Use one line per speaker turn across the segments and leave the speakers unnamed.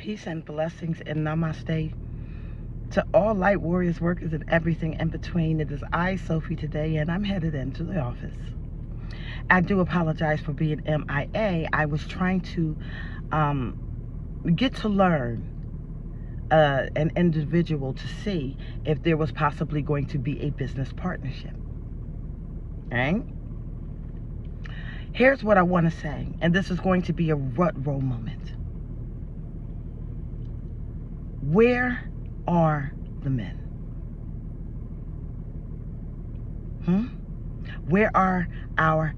Peace and blessings and namaste to all light warriors, workers, and everything in between. It is I, Sophie, today, and I'm headed into the office. I do apologize for being MIA. I was trying to get to learn an individual to see if there was possibly going to be a business partnership. Right? Here's what I want to say, and this is going to be a Rut Row moment. Where are the men? Where are our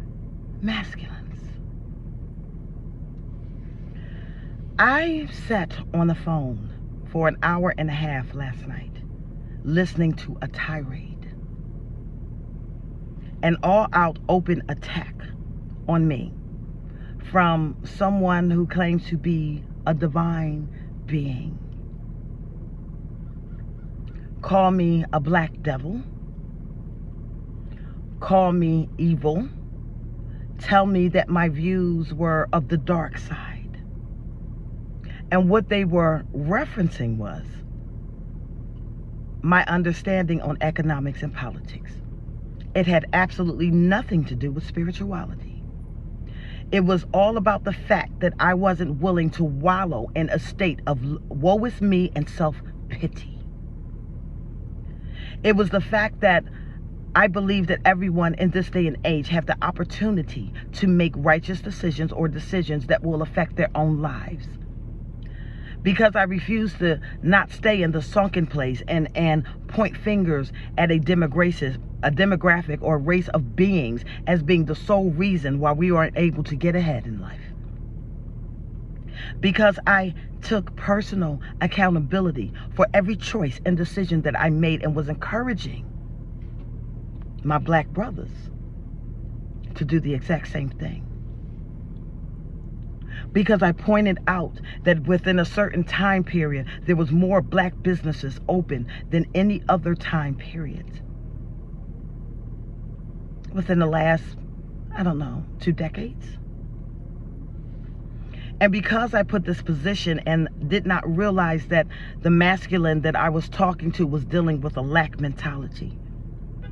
masculines? I sat on the phone for an hour and a half last night listening to a tirade, an all-out open attack on me from someone who claims to be a divine being. Call me a black devil. Call me evil. Tell me that my views were of the dark side. And what they were referencing was my understanding on economics and politics. It had absolutely nothing to do with spirituality. It was all about the fact that I wasn't willing to wallow in a state of woe is me and self-pity. It was the fact that I believe that everyone in this day and age have the opportunity to make righteous decisions or decisions that will affect their own lives. Because I refuse to not stay in the sunken place and point fingers at a demographic or race of beings as being the sole reason why we aren't able to get ahead in life. Because I took personal accountability for every choice and decision that I made and was encouraging my black brothers to do the exact same thing. Because I pointed out that within a certain time period, there was more black businesses open than any other time period. Within the last, 2 decades. And because I put this position and did not realize that the masculine that I was talking to was dealing with a lack mentality,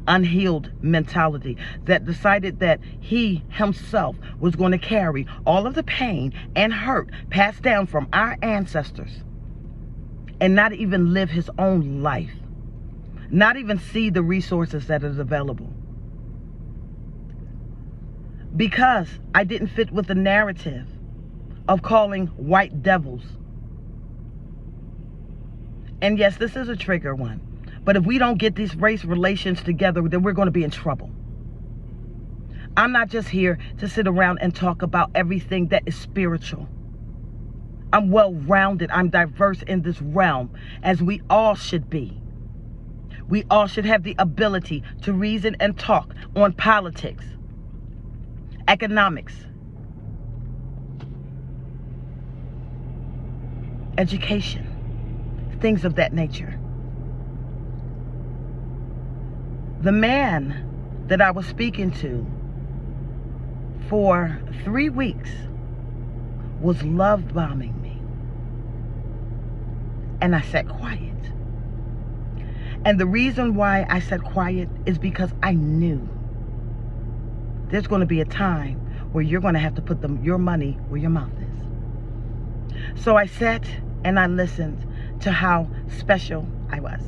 unhealed mentality, that decided that he himself was going to carry all of the pain and hurt passed down from our ancestors and not even live his own life, not even see the resources that is available. Because I didn't fit with the narrative of calling white devils. And yes, this is a trigger one. But if we don't get these race relations together, then we're going to be in trouble. I'm not just here to sit around and talk about everything that is spiritual. I'm well-rounded. I'm diverse in this realm, as we all should be. We all should have the ability to reason and talk on politics, economics, education, things of that nature. The man that I was speaking to for 3 weeks was love bombing me. And I sat quiet. And the reason why I sat quiet is because I knew there's going to be a time where you're going to have to put your money where your mouth is. So I sat and I listened to how special I was.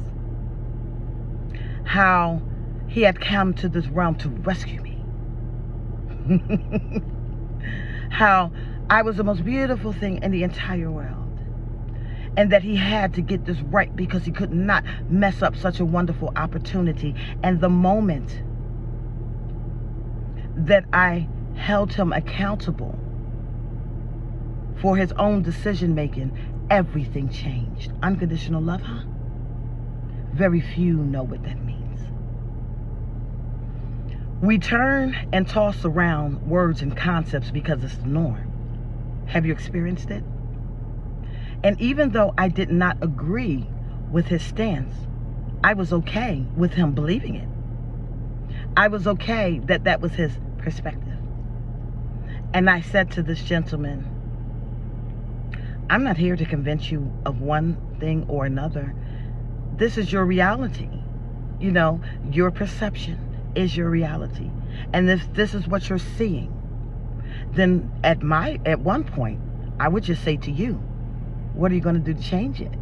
How he had come to this realm to rescue me. How I was the most beautiful thing in the entire world. And that he had to get this right because he could not mess up such a wonderful opportunity. And the moment that I held him accountable for his own decision making, everything changed. Unconditional love, huh? Very few know what that means. We turn and toss around words and concepts because it's the norm. Have you experienced it? And even though I did not agree with his stance, I was okay with him believing it. I was okay that that was his perspective. And I said to this gentleman, I'm not here to convince you of one thing or another. This is your reality. You know, your perception is your reality. And if this is what you're seeing, then at one point, I would just say to you, what are you going to do to change it?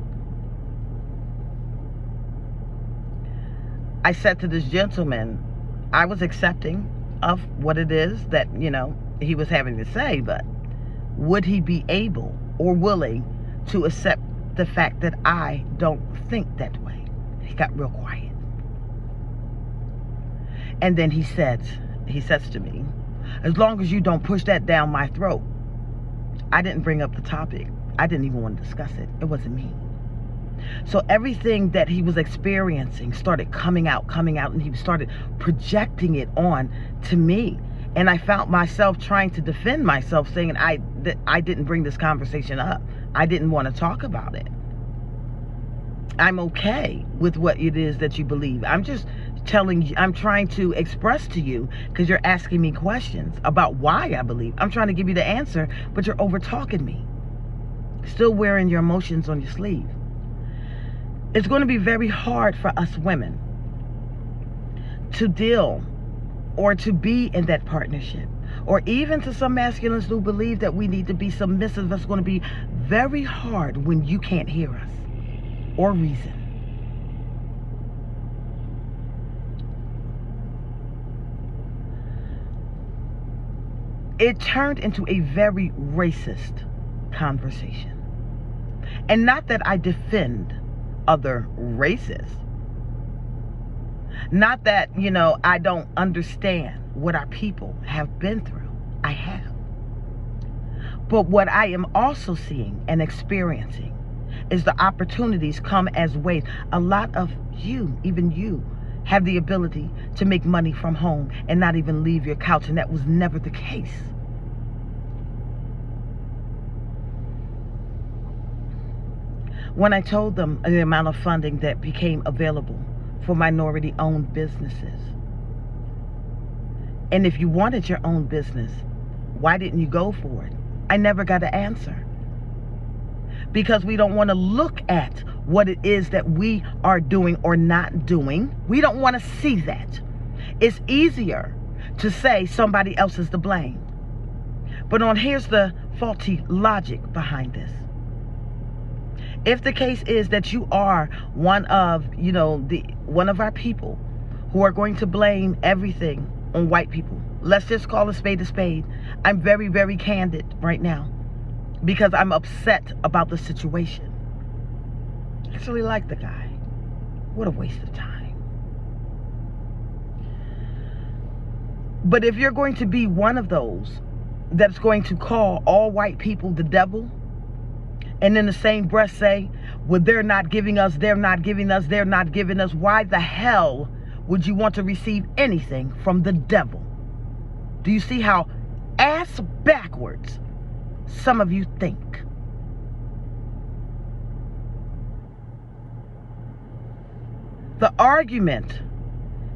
I said to this gentleman, I was accepting of what it is that, you know, he was having to say, but would he be able or willing to accept the fact that I don't think that way? He got real quiet. And then he says to me, as long as you don't push that down my throat. I didn't bring up the topic. I didn't even want to discuss it. It wasn't me. So everything that he was experiencing started coming out, and he started projecting it on to me. And I found myself trying to defend myself, saying I didn't bring this conversation up. I didn't want to talk about it. I'm okay with what it is that you believe. I'm just telling you, I'm trying to express to you, because you're asking me questions about why I believe. I'm trying to give you the answer, but you're over talking me. Still wearing your emotions on your sleeve. It's going to be very hard for us women to deal or to be in that partnership, or even to some masculines who believe that we need to be submissive. It's going to be very hard when you can't hear us or reason. It turned into a very racist conversation. And not that I defend other races. Not that, you know, I don't understand what our people have been through. I have. But what I am also seeing and experiencing is the opportunities come as waves. A lot of you, even you, have the ability to make money from home and not even leave your couch, and that was never the case. When I told them the amount of funding that became available for minority-owned businesses, and if you wanted your own business, why didn't you go for it? I never got an answer. Because we don't want to look at what it is that we are doing or not doing. We don't want to see that. It's easier to say somebody else is to blame. But here's the faulty logic behind this. If the case is that you are one of, one of our people who are going to blame everything on white people, let's just call a spade. I'm very, very candid right now because I'm upset about the situation. I actually like the guy. What a waste of time. But if you're going to be one of those that's going to call all white people the devil, and in the same breath say, well, they're not giving us, why the hell would you want to receive anything from the devil? Do you see how ass backwards some of you think? The argument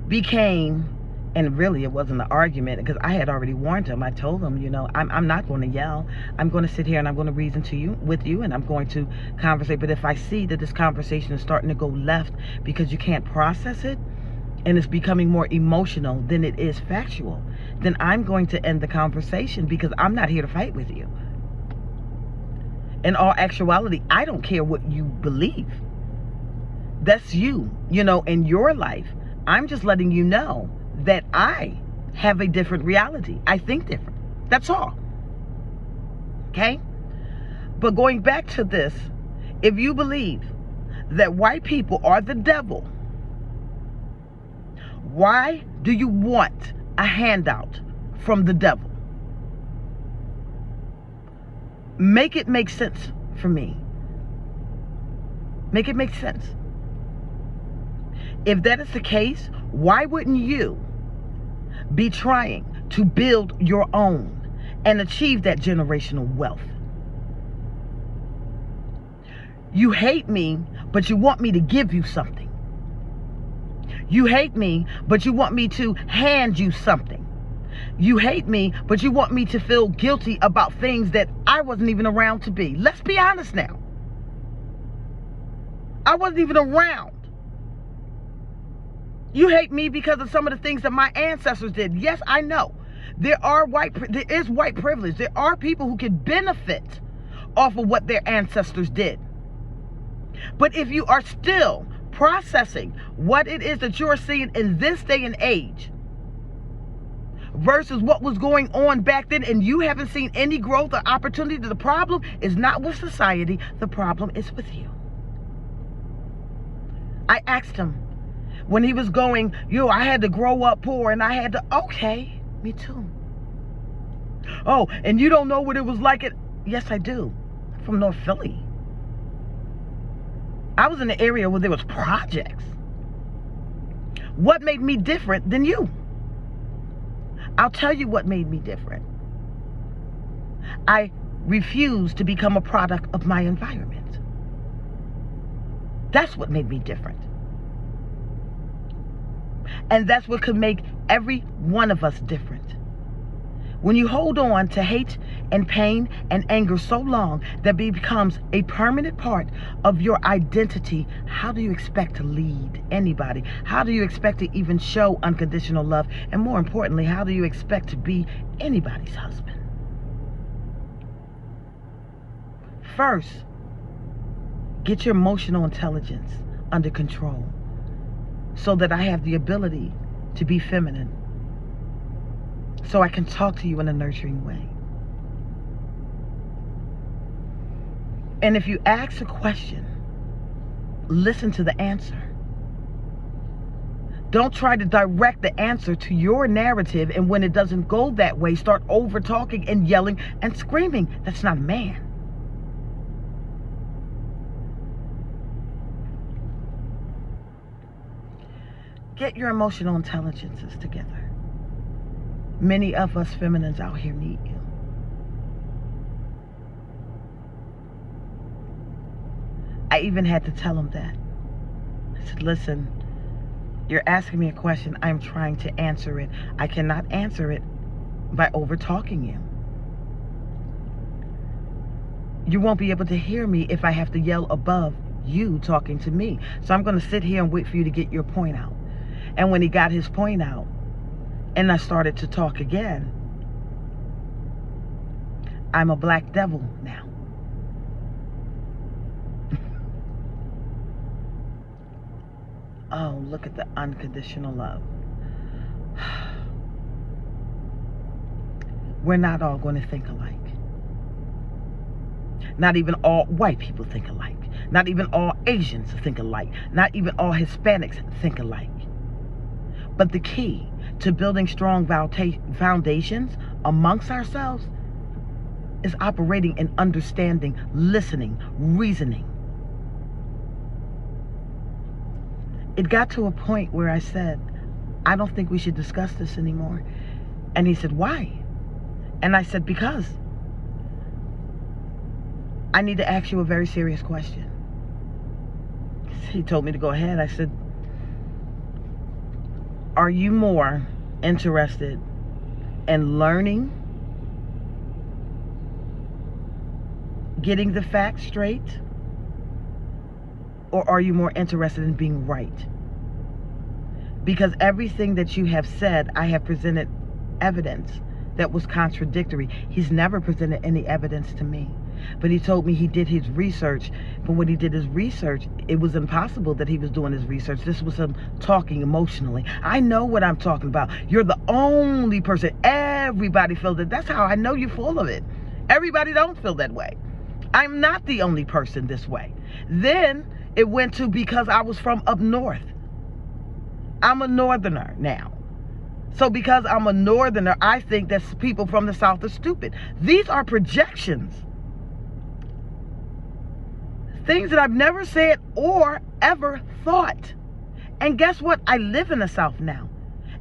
became, and really it wasn't an argument because I had already warned him. I told him, I'm not going to yell. I'm going to sit here and I'm going to reason with you and I'm going to conversate. But if I see that this conversation is starting to go left because you can't process it and it's becoming more emotional than it is factual, then I'm going to end the conversation because I'm not here to fight with you. In all actuality, I don't care what you believe. That's you, in your life. I'm just letting you know that I have a different reality. I think different. That's all. Okay? But going back to this, if you believe that white people are the devil, why do you want a handout from the devil? Make it make sense for me. Make it make sense. If that is the case, why wouldn't you be trying to build your own and achieve that generational wealth? You hate me, but you want me to give you something. You hate me, but you want me to hand you something. You hate me, but you want me to feel guilty about things that I wasn't even around to be. Let's be honest now. I wasn't even around. You hate me because of some of the things that my ancestors did. Yes, I know. There is white privilege. There are people who can benefit off of what their ancestors did. But if you are still processing what it is that you're seeing in this day and age versus what was going on back then, and you haven't seen any growth or opportunity, the problem is not with society. The problem is with you. I asked him when he was going, I had to grow up poor and I had to, okay, me too. Oh, and you don't know what it was like yes, I do. I'm from North Philly. I was in an area where there was projects. What made me different than you? I'll tell you what made me different. I refused to become a product of my environment. That's what made me different. And that's what could make every one of us different. When you hold on to hate and pain and anger so long that it becomes a permanent part of your identity, how do you expect to lead anybody? How do you expect to even show unconditional love? And more importantly, how do you expect to be anybody's husband? First, get your emotional intelligence under control so that I have the ability to be feminine, so I can talk to you in a nurturing way. And if you ask a question, listen to the answer. Don't try to direct the answer to your narrative, and when it doesn't go that way, start over talking and yelling and screaming. That's not a man. Get your emotional intelligences together. Many of us feminines out here need you. I even had to tell him that. I said, listen, you're asking me a question. I'm trying to answer it. I cannot answer it by over talking you. You won't be able to hear me if I have to yell above you talking to me. So I'm going to sit here and wait for you to get your point out. And when he got his point out, and I started to talk again, I'm a black devil now. Oh, look at the unconditional love. We're not all going to think alike. Not even all white people think alike. Not even all Asians think alike. Not even all Hispanics think alike. But the key to building strong foundations amongst ourselves is operating in understanding, listening, reasoning. It got to a point where I said, I don't think we should discuss this anymore. And he said, why? And I said, because I need to ask you a very serious question. He told me to go ahead. I said, are you more interested in learning, getting the facts straight, or are you more interested in being right? Because everything that you have said, I have presented evidence that was contradictory. He's never presented any evidence to me. But he told me he did his research. But when he did his research, it was impossible that he was doing his research. This was him talking emotionally. I know what I'm talking about. You're the only person. Everybody feels it. That's how I know you're full of it. Everybody don't feel that way. I'm not the only person this way. Then it went to because I was from up north. I'm a northerner now. So because I'm a northerner, I think that people from the south are stupid. These are projections. Things that I've never said or ever thought. And guess what? I live in the South now.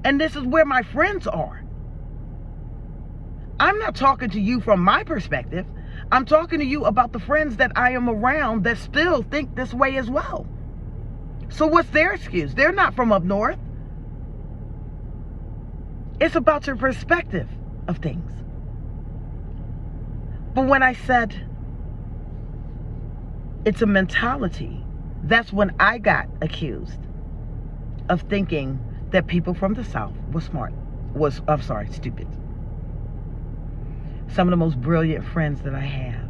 And this is where my friends are. I'm not talking to you from my perspective. I'm talking to you about the friends that I am around that still think this way as well. So what's their excuse? They're not from up north. It's about your perspective of things. But when I said it's a mentality, that's when I got accused of thinking that people from the South were stupid. Some of the most brilliant friends that I have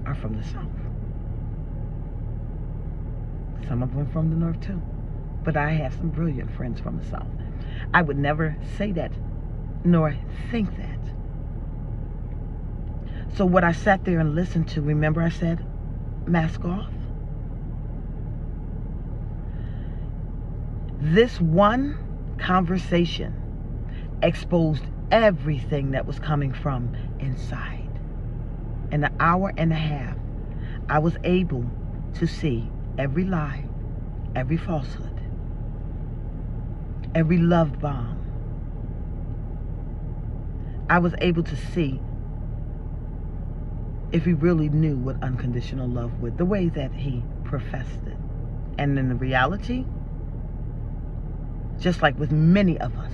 are from the South. Some of them from the North too. But I have some brilliant friends from the South. I would never say that, nor think that. So what I sat there and listened to, remember I said, mask off? This one conversation exposed everything that was coming from inside. In an hour and a half, I was able to see every lie, every falsehood, every love bomb. I was able to see if he really knew what unconditional love was, the way that he professed it. And in the reality, just like with many of us,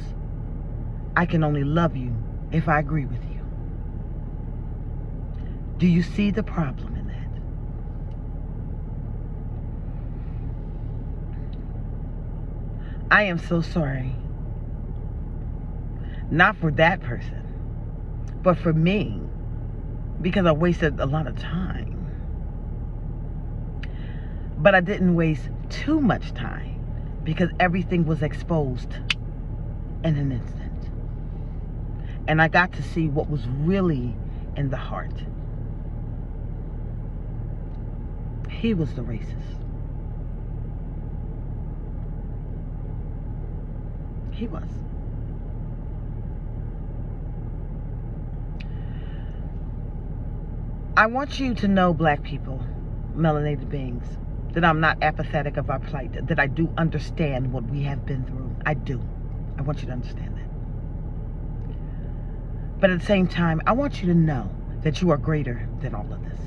I can only love you if I agree with you. Do you see the problem in that? I am so sorry. Not for that person, but for me, because I wasted a lot of time. But I didn't waste too much time because everything was exposed in an instant. And I got to see what was really in the heart. He was the racist. He was. I want you to know, black people, melanated beings, that I'm not apathetic of our plight, that I do understand what we have been through. I do. I want you to understand that. But at the same time, I want you to know that you are greater than all of this.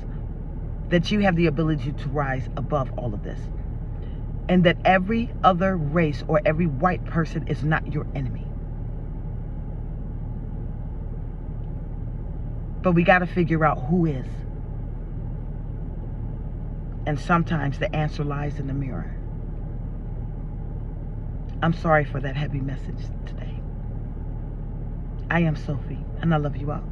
That you have the ability to rise above all of this. And that every other race or every white person is not your enemy. But we got to figure out who is. And sometimes the answer lies in the mirror. I'm sorry for that heavy message today. I am Sophie, and I love you all.